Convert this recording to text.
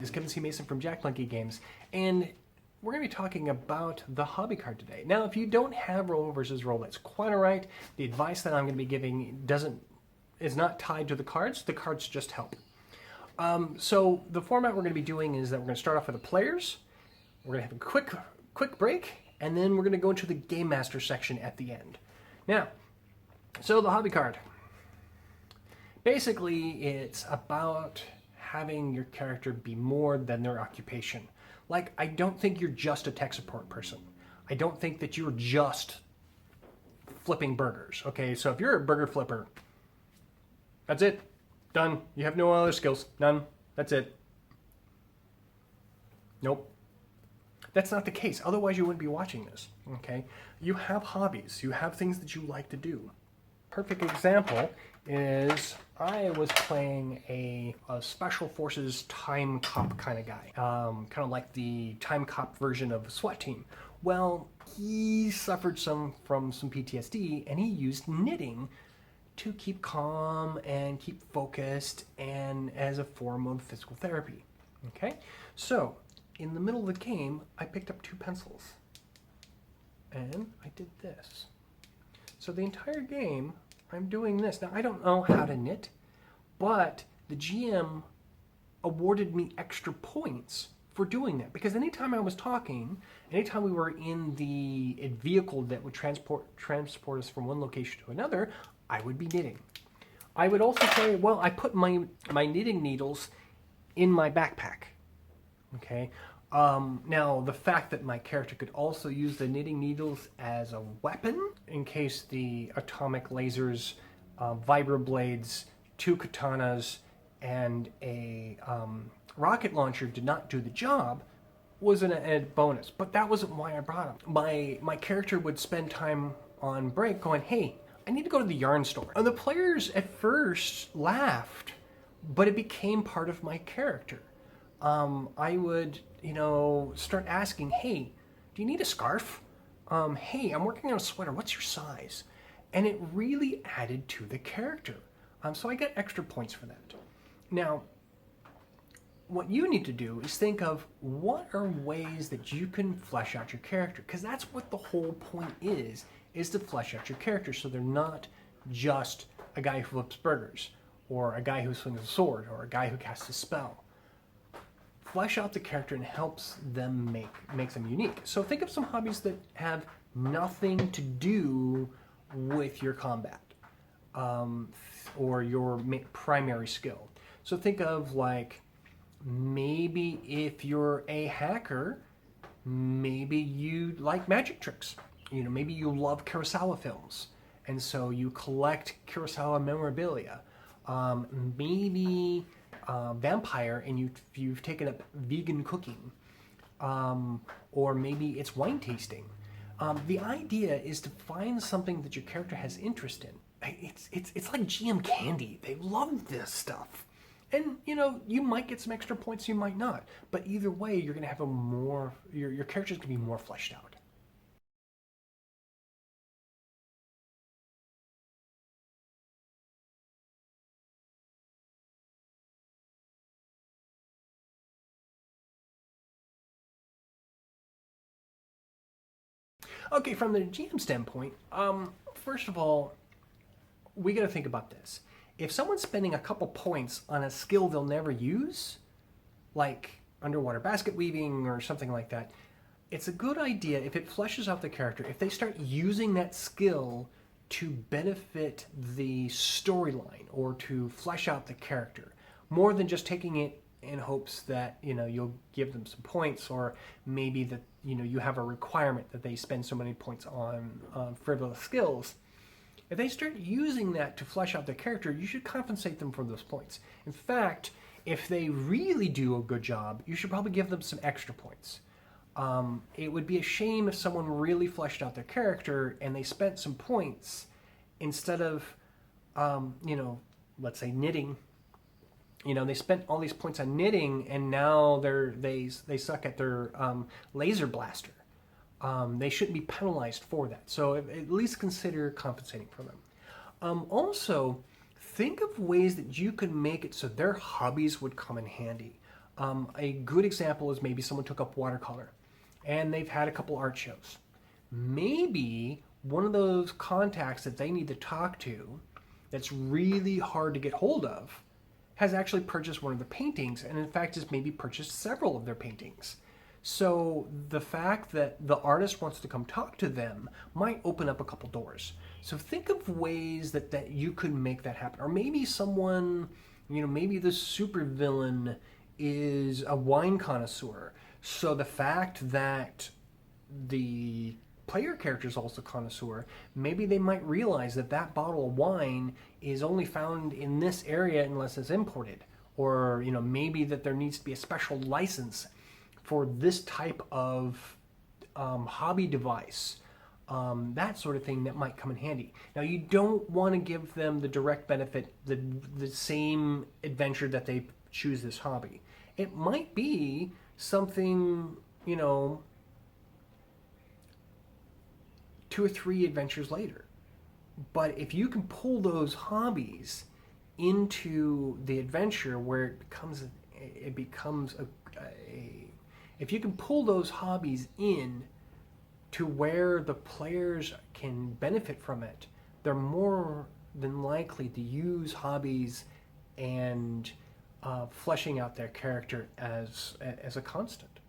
This is Kevin C. Mason from Jack Monkey Games, and we're going to be talking about the hobby card today. Now, if you don't have roll versus roll, that's quite all right. The advice that I'm going to be giving is not tied to the cards. The cards just help. So the format we're going to be doing is that we're going to start off with the players. We're going to have a quick break, and then we're going to go into the Game Master section at the end. Now, so the hobby card. Basically, it's about having your character be more than their occupation. Like, I don't think you're just a tech support person. I don't think that you're just flipping burgers. Okay, so if you're a burger flipper, that's it. Done. You have no other skills. None. That's it. Nope. That's not the case. Otherwise, you wouldn't be watching this. Okay? You have hobbies. You have things that you like to do. Perfect example is I was playing a special forces time cop kind of guy, kind of like the time cop version of SWAT team. Well, he suffered from some PTSD, and he used knitting to keep calm and keep focused, and as a form of physical therapy. Okay, so in the middle of the game, I picked up 2 pencils, and I did this. So the entire game, I'm doing this. Now, I don't know how to knit, but the GM awarded me extra points for doing that. Because anytime I was talking, anytime we were in the vehicle that would transport us from one location to another, I would be knitting. I would also say, well, I put my knitting needles in my backpack. Okay. Now, the fact that my character could also use the knitting needles as a weapon in case the atomic lasers, vibroblades, 2 katanas, and a rocket launcher did not do the job was an added bonus. But that wasn't why I brought them. My character would spend time on break going, hey, I need to go to the yarn store. And the players at first laughed, but it became part of my character. I would, start asking, hey, do you need a scarf? Hey, I'm working on a sweater. What's your size? And it really added to the character. So I got extra points for that. Now, what you need to do is think of what are ways that you can flesh out your character. Because that's what the whole point is to flesh out your character so they're not just a guy who flips burgers, or a guy who swings a sword, or a guy who casts a spell. Flesh out the character and helps them makes them unique. So think of some hobbies that have nothing to do with your combat or your primary skill. So think of, like, maybe if you're a hacker, maybe you like magic tricks. Maybe you love Kurosawa films, and so you collect Kurosawa memorabilia. Maybe vampire, and you've taken up vegan cooking, or maybe it's wine tasting. The idea is to find something that your character has interest in. It's like GM candy. They love this stuff, and you might get some extra points, you might not. But either way, you're going to have your character's going to be more fleshed out. Okay, from the GM standpoint, first of all, we got to think about this. If someone's spending a couple points on a skill they'll never use, like underwater basket weaving or something like that, it's a good idea, if it fleshes out the character, if they start using that skill to benefit the storyline or to flesh out the character, more than just taking it in hopes that you'll give them some points, or maybe that you have a requirement that they spend so many points on frivolous skills. If they start using that to flesh out their character, you should compensate them for those points. In fact, if they really do a good job, you should probably give them some extra points. It would be a shame if someone really fleshed out their character and they spent some points instead of let's say knitting. They spent all these points on knitting, and now they suck at their laser blaster. They shouldn't be penalized for that. So at least consider compensating for them. Also, think of ways that you can make it so their hobbies would come in handy. A good example is maybe someone took up watercolor and they've had a couple art shows. Maybe one of those contacts that they need to talk to that's really hard to get hold of has actually purchased one of their paintings, and in fact has maybe purchased several of their paintings. So the fact that the artist wants to come talk to them might open up a couple doors. So think of ways that you could make that happen. Or maybe someone, maybe the supervillain is a wine connoisseur. So the fact that the player character is also a connoisseur, maybe they might realize that that bottle of wine is only found in this area unless it's imported. Or, maybe that there needs to be a special license for this type of hobby device. That sort of thing that might come in handy. Now, you don't want to give them the direct benefit, the same adventure that they choose this hobby. It might be something, 2 or 3 adventures later. But if you can pull those hobbies into the adventure where it becomes if you can pull those hobbies in to where the players can benefit from it, they're more than likely to use hobbies and fleshing out their character as a constant.